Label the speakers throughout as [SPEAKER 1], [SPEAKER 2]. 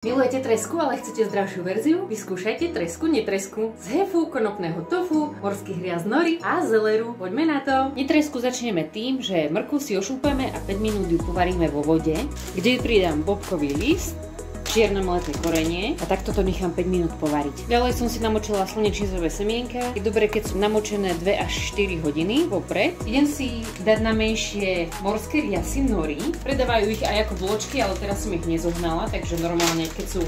[SPEAKER 1] Milujete tresku, ale chcete zdravšiu verziu? Vyskúšajte tresku netresku z hefu, konopného tofu, morských hriazd nori a zeleru. Poďme na to! Netresku začneme tým, že mrkvu si ošúpeme a 5 minút ju povaríme vo vode, kde pridám bobkový list, čierne mleté korenie a takto to nechám 5 minút povariť. Ďalej som si namočila slnečnicové semienka. Je dobré, keď sú namočené 2 až 4 hodiny vopred. Idem si dať na menšie morské riasy nori. Predávajú ich aj ako vločky, ale teraz som ich nezohnala, takže normálne keď sú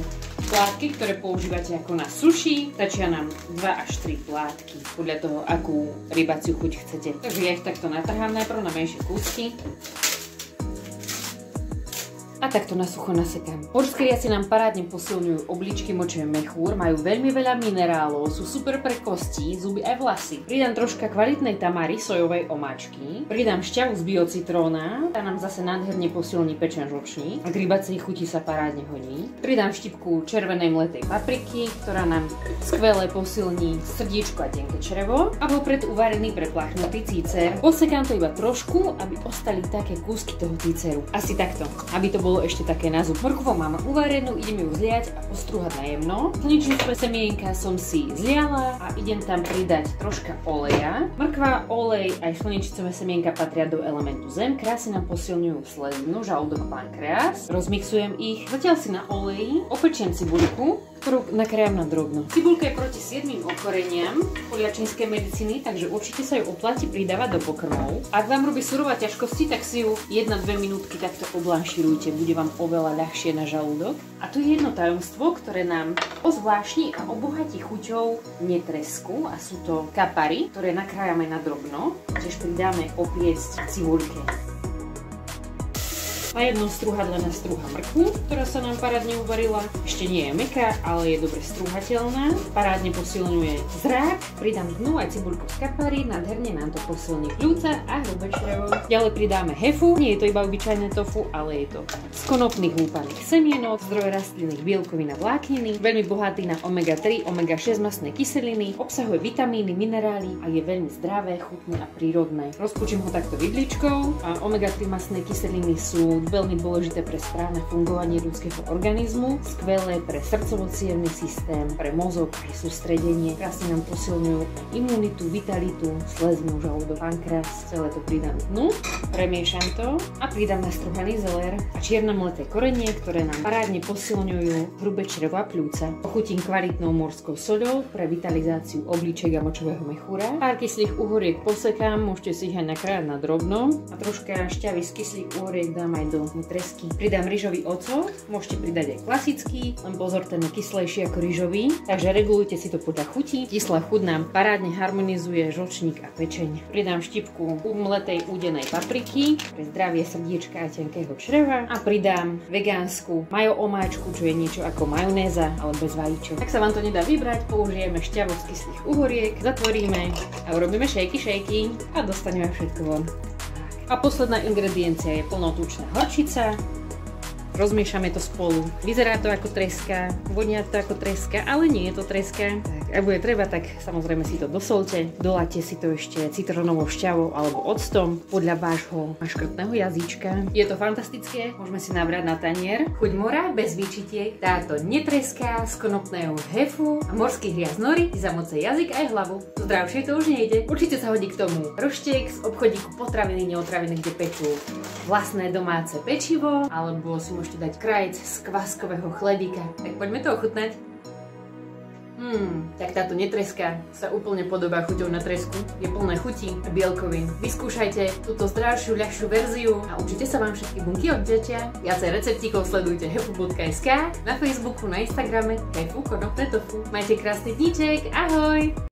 [SPEAKER 1] plátky, ktoré používate ako na sushi, stačia nám 2 až 3 plátky, podľa toho, akú rybaciu chuť chcete. Takže ja ich takto natrhám najprv na menšie kúsky. A takto na sucho nasekám. Morské riasy nám parádne posilňujú obličky, močový mechúr, majú veľmi veľa minerálov, sú super pre kosti, zuby aj vlasy. Pridám troška kvalitnej tamary sojovej omáčky, pridám šťavu z biocitróna, tá nám zase nádherne posilní pečen žlčník a k rybacej chuti sa parádne hodí. Pridám štipku červenej mletej papriky, ktorá nám skvele posilní srdiečko a tenké črevo a vopred uvarený prepláchnutý cícer. Posekám to iba trošku, aby ostali také kúsky toho cíceru. Asi takto, aby to bolo ešte také na zub. Mrkvu mám uvarenú, idem ju zliať a ostrúhať na jemno. Slnečnicové semienka som si zliala a idem tam pridať troška oleja. Mrkva, olej aj slnečnicové semienka patria do elementu zem. Krásne nám posilňujú slezinu, žalúdok, pankreas. Rozmixujem ich. Zatiaľ si na oleji opečiem cibuľku, ktorú nakrájam na drobno. Cibuľka je proti 7 ochoreniam podľa čínskej medicíny, takže určite sa ju oplatí pridávať do pokrmov. Ak vám robí surová ťažkosti, tak si ju 1-2 minútky takto oblanširujte, bude vám oveľa ľahšie na žalúdok. A to je jedno tajomstvo, ktoré nám ozvláštni a obohatí chuťou netresku a sú to kapary, ktoré nakrájame na drobno. Tiež pridáme opiecť cibuľke. Na jednom strúhadle nastrúha mrkvu, ktorá sa nám parádne uvarila. Ešte nie je mäkká, ale je dobre strúhateľná. Parádne posilňuje zrak. Pridám dnu aj cibuľku z kapary, nádherne nám to posilní pľúca a hrubé črevo. Ďalej pridáme hefu. Nie je to iba obyčajné tofu, ale je to z konopných húpaných semienok, zdroj rastlinných bielkovín a vlákniny, veľmi bohatý na omega-3, omega-6 mastné kyseliny, obsahuje vitamíny, minerály a je veľmi zdravé, chutné a prírodné. Rozpúčim ho takto vidličkou a omega-3 mastné kyseliny sú veľmi dôležité pre správne fungovanie ľudského organizmu, skvelé pre srdcovo-cievny systém, pre mozog aj sústredenie. Krásne nám posilňujú imunitu, vitalitu, slezinu, žalúdok, pankreas. Celé to pridám dnu, premiešam to a pridám nastruhaný zeler a čierne mleté korenie, ktoré nám parádne posilňujú hrubé črevo a pľúca. Ochutím kvalitnou morskou soľou pre vitalizáciu obličiek a močového mechúra. Pár kyslých uhoriek posekám, môžete si ich aj nakrájať na drobno a troška šťavy z kyslých uhoriek dám aj do netresky. Pridám rýžový ocot, môžete pridať aj klasický, len pozor, ten je kyslejší ako rýžový, takže regulujte si to podľa chuti. Kyslá chuť nám parádne harmonizuje žlčník a pečeň. Pridám štipku umletej údenej papriky pre zdravie srdiečka a tenkého čreva a pridám vegánsku majo omáčku, čo je niečo ako majonéza, ale bez vajíčok. Ak sa vám to nedá vybrať, použijeme šťavu z kyslých uhoriek, zatvoríme a urobíme šejky a dostaneme všetko von. A posledná ingrediencia je plnotučná horčica. Rozmiešame to spolu. Vyzerá to ako treska, vonia to ako treska, ale nie je to treska. Tak, ak bude treba, tak samozrejme si to dosolte. Doláte si to ešte citrónovou šťavou alebo octom podľa vášho maškrtného jazyčka. Je to fantastické, môžeme si nabrať na tanier. Chuť mora bez výčitiek. Táto netreska z konopného hefu a morských hriazd nori zamoce jazyk aj hlavu. Zdravšie to už nejde. Určite sa hodí k tomu roštek z obchodíku potraviny, neotraviny, kde pečú vlastné domáce pečivo, alebo si môžete dať krajec z kváskového chlebíka. Tak poďme to ochutnať. Tak táto netreska sa úplne podobá chuťou na tresku. Je plné chutí a bielkovín. Vyskúšajte túto zdravšiu, ľahšiu verziu a určite sa vám všetky bunky odvďačia. Viacej receptíkov sledujte hefu.sk, na Facebooku, na Instagrame hefu konopné tofu. Majte krásny dníček, ahoj!